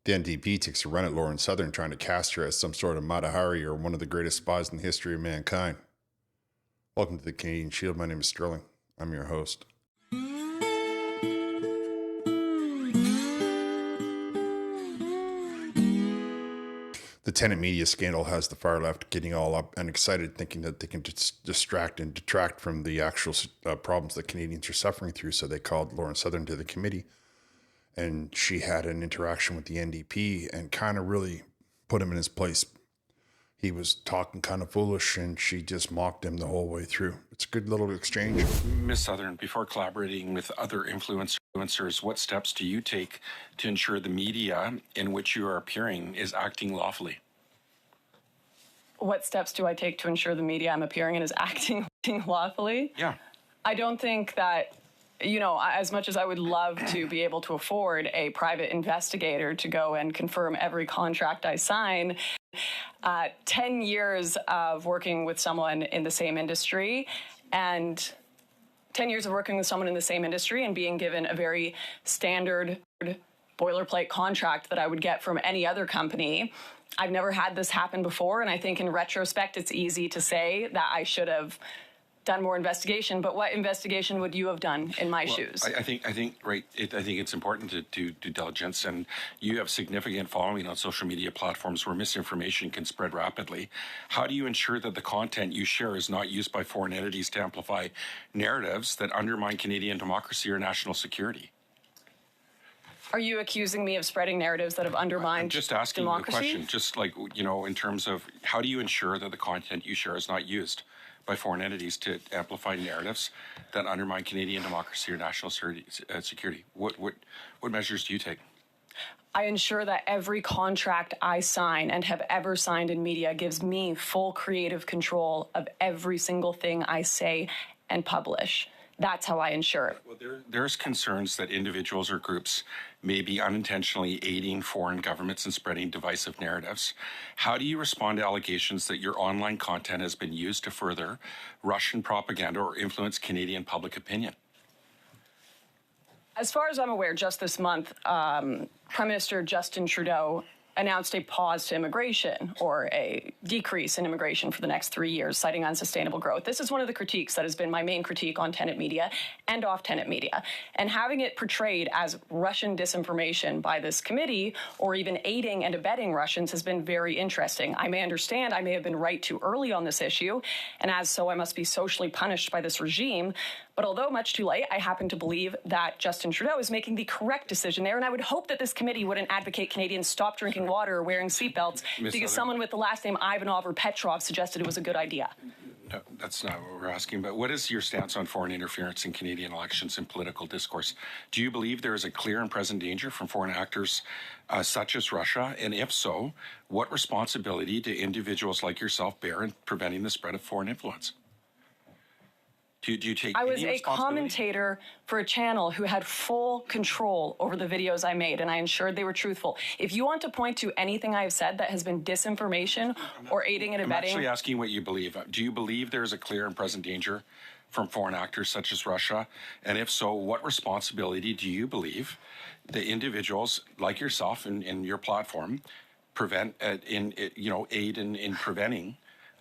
The NDP takes a run at Lauren Southern, trying to cast her as some sort of Mata Hari or one of the greatest spies in the history of mankind. Welcome to the Canadian Shield. My name is Sterling. I'm your host. The tenant media scandal has the far left getting all up and excited, thinking that they can distract and detract from the actual problems that Canadians are suffering through. So they called Lauren Southern to the committee, and she had an interaction with the NDP and kind of really put him in his place. He was talking kind of foolish, and she just mocked him the whole way through. It's a good little exchange. Ms. Southern, before collaborating with other influencers, what steps do you take to ensure the media in which you are appearing is acting lawfully? What steps do I take to ensure the media I'm appearing in is acting lawfully? Yeah. I don't think that, as much as I would love to be able to afford a private investigator to go and confirm every contract I sign, 10 years of working with someone in the same industry and 10 years of working with someone in the same industry and being given a very standard boilerplate contract that I would get from any other company. I've never had this happen before, and I think in retrospect it's easy to say that I should have done more investigation, but what investigation would you have done in my shoes? I think it's important to do due diligence, and you have significant following on social media platforms where misinformation can spread rapidly. How do you ensure that the content you share is not used by foreign entities to amplify narratives that undermine Canadian democracy or national security? Are you accusing me of spreading narratives that have undermined I'm just asking democracy? the question, just like, in terms of how do you ensure that the content you share is not used by foreign entities to amplify narratives that undermine Canadian democracy or national security? What measures do you take? I ensure that every contract I sign and have ever signed in media gives me full creative control of every single thing I say and publish. That's how I ensure it. Well, there's concerns that individuals or groups may be unintentionally aiding foreign governments in spreading divisive narratives. How do you respond to allegations that your online content has been used to further Russian propaganda or influence Canadian public opinion? As far as I'm aware, just this month, Prime Minister Justin Trudeau announced a pause to immigration or a decrease in immigration for the next 3 years, citing unsustainable growth. This is one of the critiques that has been my main critique on tenant media and off-tenant media. And having it portrayed as Russian disinformation by this committee or even aiding and abetting Russians has been very interesting. I may understand I may have been right too early on this issue, and as so I must be socially punished by this regime. But although much too late, I happen to believe that Justin Trudeau is making the correct decision there, and I would hope that this committee wouldn't advocate Canadians stop drinking water or wearing seatbelts because someone with the last name Ivanov or Petrov suggested it was a good idea. No, that's not what we're asking, but what is your stance on foreign interference in Canadian elections and political discourse? Do you believe there is a clear and present danger from foreign actors such as Russia? And if so, what responsibility do individuals like yourself bear in preventing the spread of foreign influence? Do you take I was a commentator for a channel who had full control over the videos I made, and I ensured they were truthful. If you want to point to anything I have said that has been disinformation or aiding and abetting... I'm actually asking what you believe. Do you believe there is a clear and present danger from foreign actors such as Russia? And if so, what responsibility do you believe the individuals like yourself and your platform aid in preventing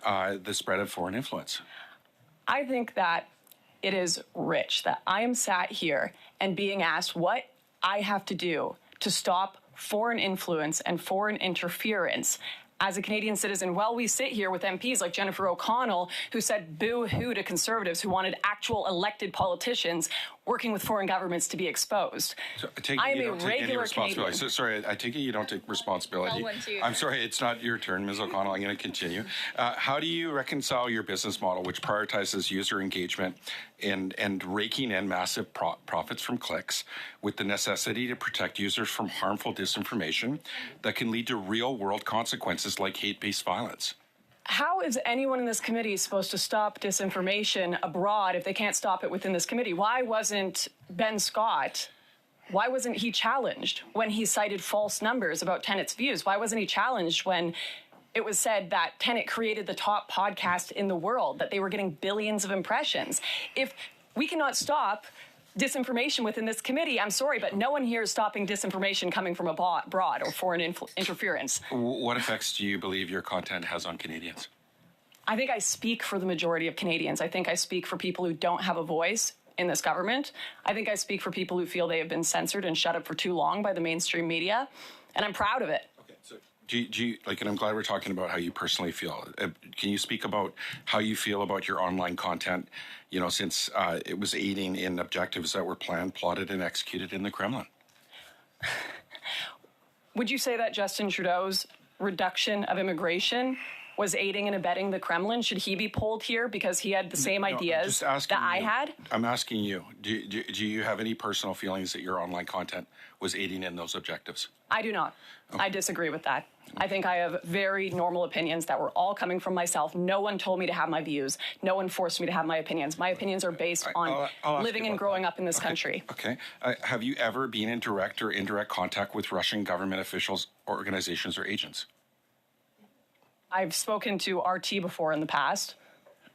the spread of foreign influence? I think that it is rich that I am sat here and being asked what I have to do to stop foreign influence and foreign interference. As a Canadian citizen, well, we sit here with MPs like Jennifer O'Connell, who said boo-hoo to Conservatives who wanted actual elected politicians working with foreign governments to be exposed. So I am a regular Canadian. So, sorry, I take it you don't take responsibility. I'm sorry, it's not your turn, Ms. O'Connell. I'm going to continue. How do you reconcile your business model, which prioritizes user engagement and raking in massive profits from clicks, with the necessity to protect users from harmful disinformation that can lead to real-world consequences like hate-based violence? How is anyone in this committee supposed to stop disinformation abroad if they can't stop it within this committee? Why wasn't Ben Scott, why wasn't he challenged when he cited false numbers about Tenet's views? Why wasn't he challenged when it was said that Tenet created the top podcast in the world, that they were getting billions of impressions? If we cannot stop disinformation within this committee. I'm sorry, but no one here is stopping disinformation coming from abroad or foreign interference. What effects do you believe your content has on Canadians? I think I speak for the majority of Canadians. I think I speak for people who don't have a voice in this government. I think I speak for people who feel they have been censored and shut up for too long by the mainstream media, and I'm proud of it. Okay, so do you like, and I'm glad we're talking about how you personally feel. Can you speak about how you feel about your online content, you know, since it was aiding in objectives that were planned, plotted, and executed in the Kremlin? Would you say that Justin Trudeau's reduction of immigration was aiding and abetting the Kremlin? Should he be pulled here because he had the same ideas that I had? I'm asking you, do you have any personal feelings that your online content was aiding in those objectives? I do not. Okay. I disagree with that. I think I have very normal opinions that were all coming from myself. No one told me to have my views. No one forced me to have my opinions. My opinions are based on living and growing up in this country. Okay. Have you ever been in direct or indirect contact with Russian government officials, organizations, or agents? I've spoken to RT before in the past.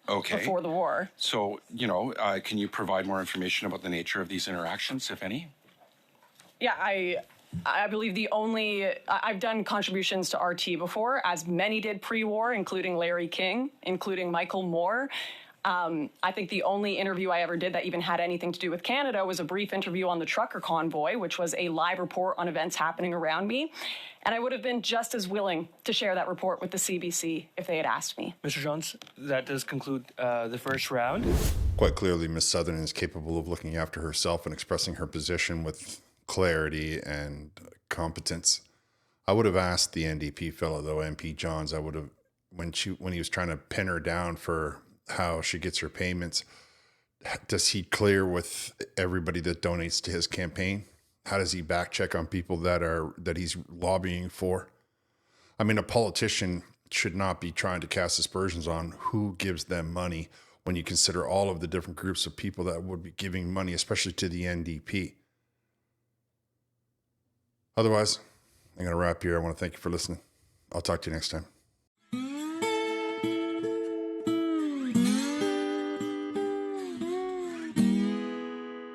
Okay. Before the war. So, you know, can you provide more information about the nature of these interactions, if any? Yeah, I believe I've done contributions to RT before, as many did pre-war, including Larry King, including Michael Moore. I think the only interview I ever did that even had anything to do with Canada was a brief interview on the trucker convoy, which was a live report on events happening around me. And I would have been just as willing to share that report with the CBC if they had asked me. Mr. Jones, that does conclude the first round. Quite clearly, Ms. Southern is capable of looking after herself and expressing her position with clarity and competence. I would have asked the NDP fellow, though, MP Johns, when he was trying to pin her down for how she gets her payments, does he clear with everybody that donates to his campaign? How does he back check on people that he's lobbying for? I mean, a politician should not be trying to cast aspersions on who gives them money when you consider all of the different groups of people that would be giving money, especially to the NDP. Otherwise, I'm going to wrap here. I want to thank you for listening. I'll talk to you next time.